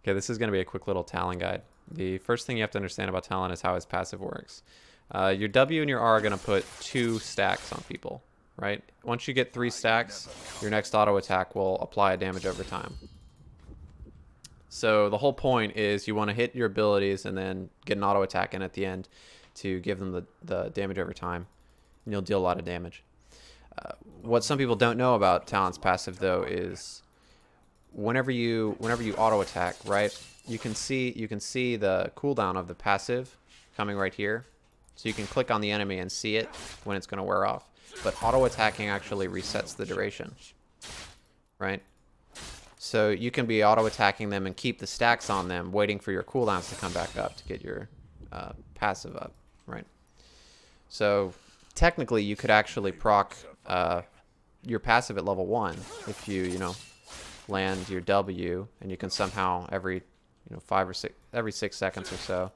Okay, this is going to be a quick little Talon guide. The first thing you have to understand about Talon is how his passive works. Your W and your R are going to put 2 stacks on people, right? Once you get 3 stacks, your next auto attack will apply a damage over time. So the whole point is you want to hit your abilities and then get an auto attack in at the end to give them the damage over time, and you'll deal a lot of damage. What some people don't know about Talon's passive though is whenever you auto attack, right? You can see the cooldown of the passive coming right here. So you can click on the enemy and see it when it's going to wear off. But auto attacking actually resets the duration, right? So you can be auto attacking them and keep the stacks on them, waiting for your cooldowns to come back up to get your passive up, right? So technically you could actually proc your passive at level 1 if you land your W, and you can somehow every 6 seconds or so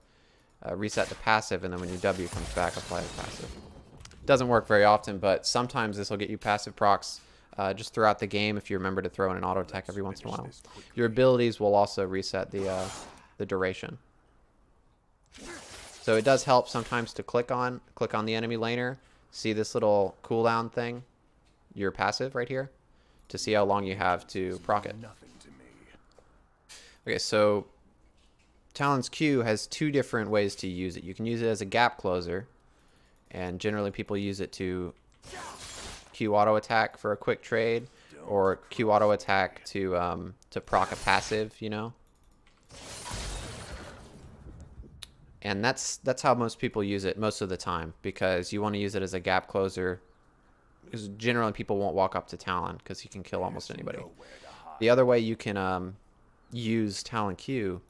reset the passive, and then when your W comes back, apply the passive. Doesn't work very often, but sometimes this will get you passive procs just throughout the game if you remember to throw in an auto attack every once in a while. Your abilities will also reset the duration. So it does help sometimes to click on the enemy laner, see this little cooldown thing, your passive right here, to see how long you have to proc it. Okay, so Talon's Q has 2 different ways to use it. You can use it as a gap closer, and generally people use it to Q auto attack for a quick trade, or Q auto attack to proc a passive, And that's how most people use it most of the time, because you want to use it as a gap closer, because generally people won't walk up to Talon because he can kill almost anybody. The other way you can use Talon Q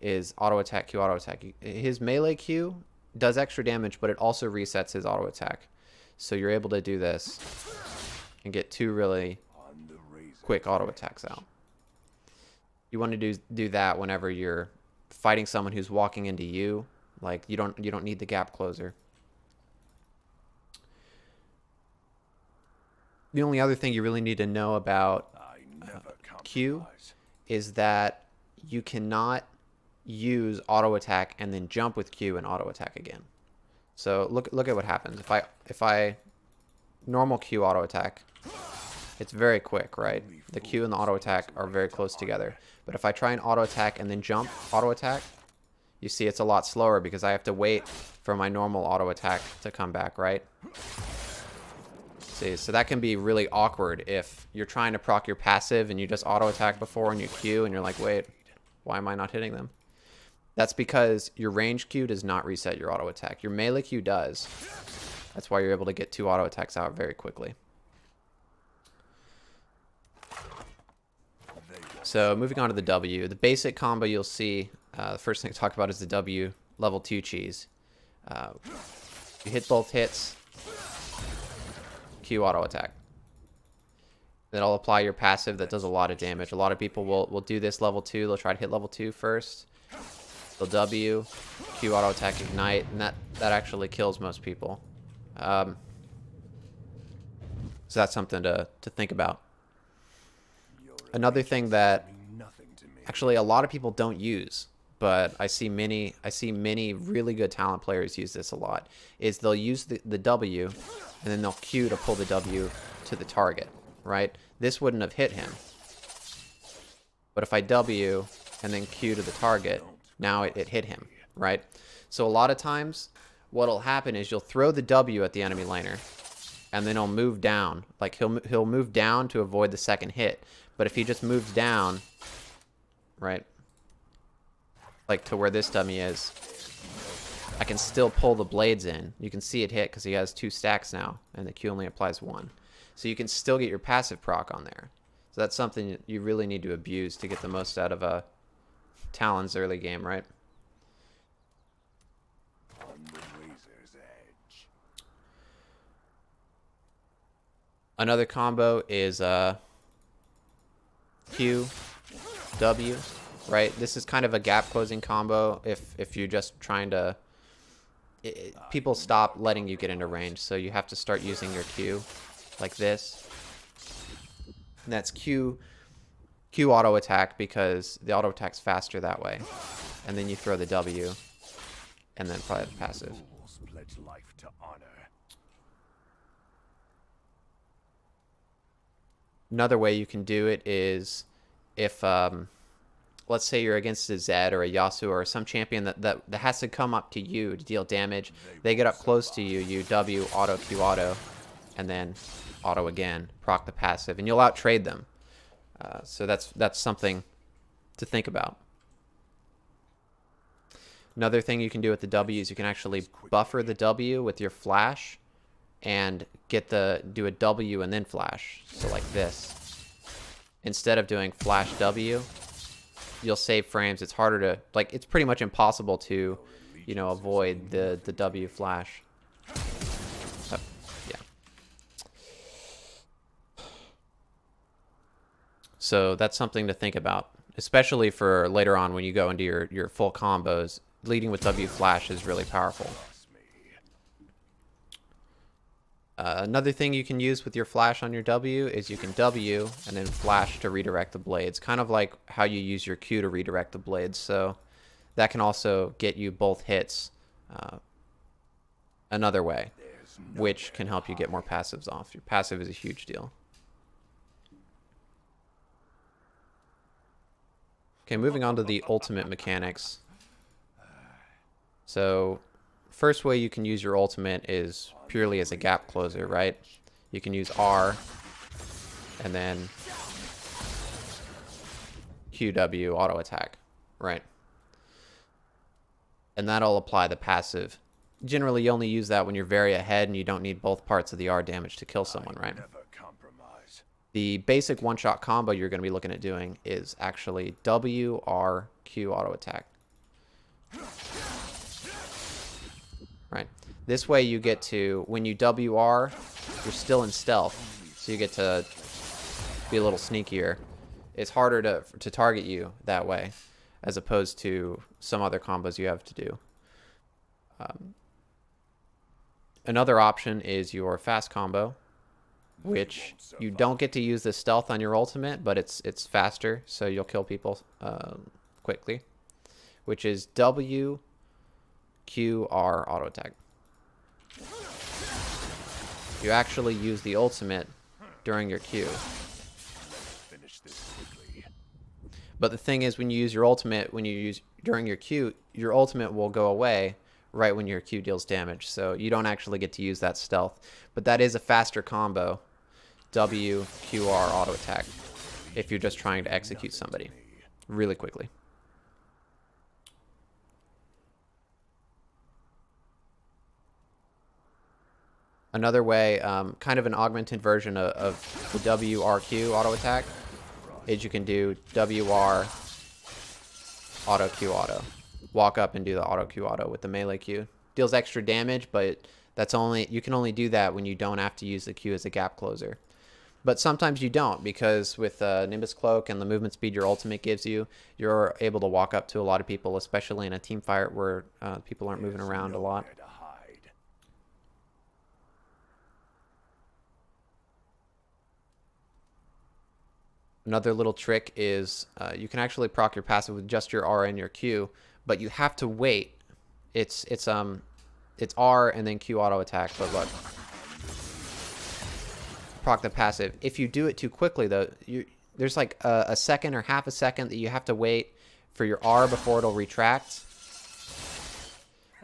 is auto attack, Q auto attack. His melee Q does extra damage, but it also resets his auto attack. So you're able to do this and get 2 really quick auto attacks out. You want to do that whenever you're fighting someone who's walking into you. Like you don't need the gap closer. The only other thing you really need to know about Q is that you cannot use auto attack and then jump with Q and auto attack again. So look at what happens. If I normal Q auto attack, it's very quick, right? The Q and the auto attack are very close together. But if I try and auto attack and then jump auto attack, you see it's a lot slower because I have to wait for my normal auto attack to come back, right? See, so that can be really awkward if you're trying to proc your passive and you just auto attack before and you Q and you're like, wait, why am I not hitting them? That's because your range Q does not reset your auto attack. Your melee Q does. That's why you're able to get 2 auto attacks out very quickly. So moving on to the W. The basic combo you'll see, the first thing to talk about is the W level 2 cheese. You hit both hits, Q auto attack. Then I'll apply your passive that does a lot of damage. A lot of people will do this level 2. They'll try to hit level 2 first. They'll W, Q auto attack ignite, and that actually kills most people. So that's something to think about. Another thing that actually a lot of people don't use, but I see many really good Talon players use this a lot, is they'll use the W and then they'll Q to pull the W to the target, right? This wouldn't have hit him. But if I W and then Q to the target, now it hit him, right? So a lot of times what'll happen is you'll throw the W at the enemy laner and then he'll move down. Like he'll move down to avoid the second hit. But if he just moves down, right, like to where this dummy is, I can still pull the blades in. You can see it hit because he has 2 stacks now, and the Q only applies 1. So you can still get your passive proc on there. So that's something you really need to abuse to get the most out of a Talon's early game, right? Another combo is Q, W, right? This is kind of a gap closing combo if you're just trying to... people stop letting you get into range, so you have to start using your Q like this. And that's Q Q auto attack because the auto attack's faster that way. And then you throw the W, and then probably the passive. Another way you can do it is if, let's say you're against a Zed or a Yasuo or some champion that has to come up to you to deal damage. They get up close to you, you W, auto, Q auto, and then auto again, proc the passive, and you'll out-trade them. So that's something to think about. Another thing you can do with the W is you can actually buffer the W with your flash and do a W and then flash. So like this. Instead of doing flash W, you'll save frames. It's harder to, like, it's pretty much impossible to, you know, avoid the W flash. Yeah. So that's something to think about, especially for later on when you go into your full combos. Leading with W flash is really powerful. Another thing you can use with your flash on your W is you can W and then flash to redirect the blades, kind of like how you use your Q to redirect the blades. So that can also get you both hits another way, which can help you get more passives off. Your passive is a huge deal. Okay, moving on to the ultimate mechanics. So first way you can use your ultimate is purely as a gap closer, right? You can use R and then QW auto attack, right? And that'll apply the passive. Generally, you only use that when you're very ahead and you don't need both parts of the R damage to kill someone, right? The basic one-shot combo you're going to be looking at doing is actually W, R, Q auto attack. Right. This way you get to, when you WR, you're still in stealth, so you get to be a little sneakier. It's harder to target you that way, as opposed to some other combos you have to do. Another option is your fast combo, which you don't get to use the stealth on your ultimate, but it's faster, so you'll kill people quickly, which is W, Q, R auto attack. You actually use the ultimate during your Q. But the thing is, when you use your ultimate, during your Q, your ultimate will go away right when your Q deals damage. So you don't actually get to use that stealth. But that is a faster combo, W, Q, R auto attack, if you're just trying to execute somebody really quickly. Another way, kind of an augmented version of the WRQ auto attack, is you can do WR auto Q auto. Walk up and do the auto Q auto with the melee Q. Deals extra damage, but you can only do that when you don't have to use the Q as a gap closer. But sometimes you don't, because with Nimbus Cloak and the movement speed your ultimate gives you, you're able to walk up to a lot of people, especially in a team fight where people aren't moving around a lot. Another little trick is you can actually proc your passive with just your R and your Q, but you have to wait. It's R and then Q auto attack, but look, proc the passive. If you do it too quickly, though, there's like a second or half a second that you have to wait for your R before it'll retract,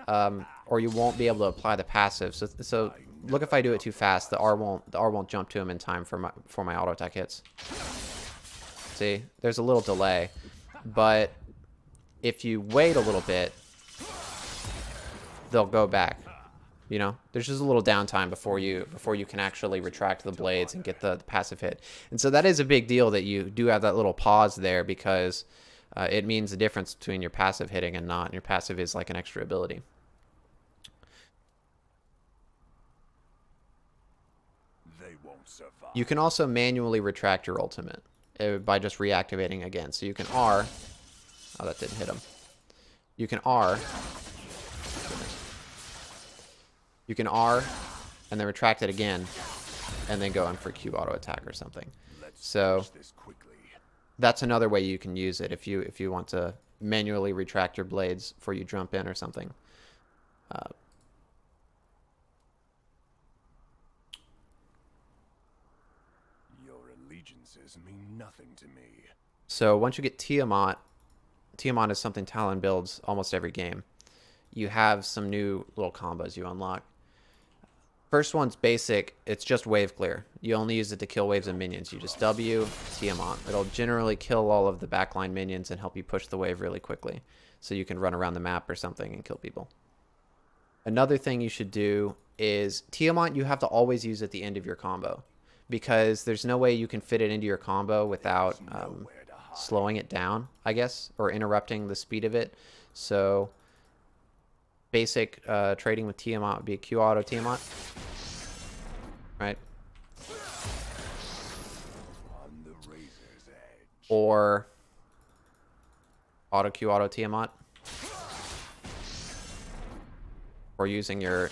or you won't be able to apply the passive. So look, if I do it too fast, the R won't jump to him in time for my auto attack hits. See, there's a little delay, but if you wait a little bit, they'll go back. You know, there's just a little downtime before you can actually retract the blades and get the passive hit. And so that is a big deal that you do have that little pause there, because it means the difference between your passive hitting and not. And your passive is like an extra ability. They won't survive. You can also manually retract your ultimate by just reactivating again. So you can R. Oh, that didn't hit him. You can R. You can R and then retract it again and then go in for Q auto attack or something. So that's another way you can use it if you want to manually retract your blades before you jump in or something. Your allegiances mean nothing to me. So once you get Tiamat is something Talon builds almost every game. You have some new little combos you unlock. First one's basic. It's just wave clear. You only use it to kill waves of minions. You just W, Tiamat. It'll generally kill all of the backline minions and help you push the wave really quickly, so you can run around the map or something and kill people. Another thing you should do is Tiamat you have to always use at the end of your combo, because there's no way you can fit it into your combo without slowing it down, I guess, or interrupting the speed of it. So basic trading with Tiamat would be Q auto Tiamat, right? On the razor's edge. Or auto Q auto Tiamat, or using your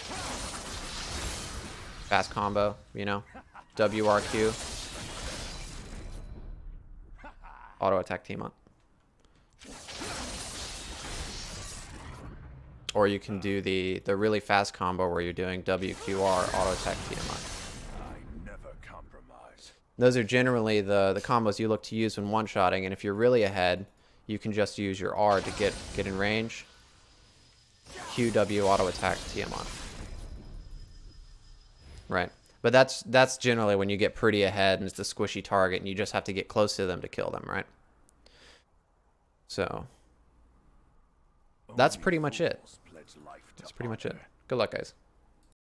fast combo, you know, WRQ, auto attack Tiamat. Or you can do the really fast combo where you're doing WQR auto attack Tiamat. I never compromise. Those are generally the combos you look to use when one-shotting, and if you're really ahead, you can just use your R to get in range. QW auto attack Tiamat. Right. But that's generally when you get pretty ahead and it's a squishy target and you just have to get close to them to kill them, right? So that's pretty much it. That's pretty much it. Good luck, guys.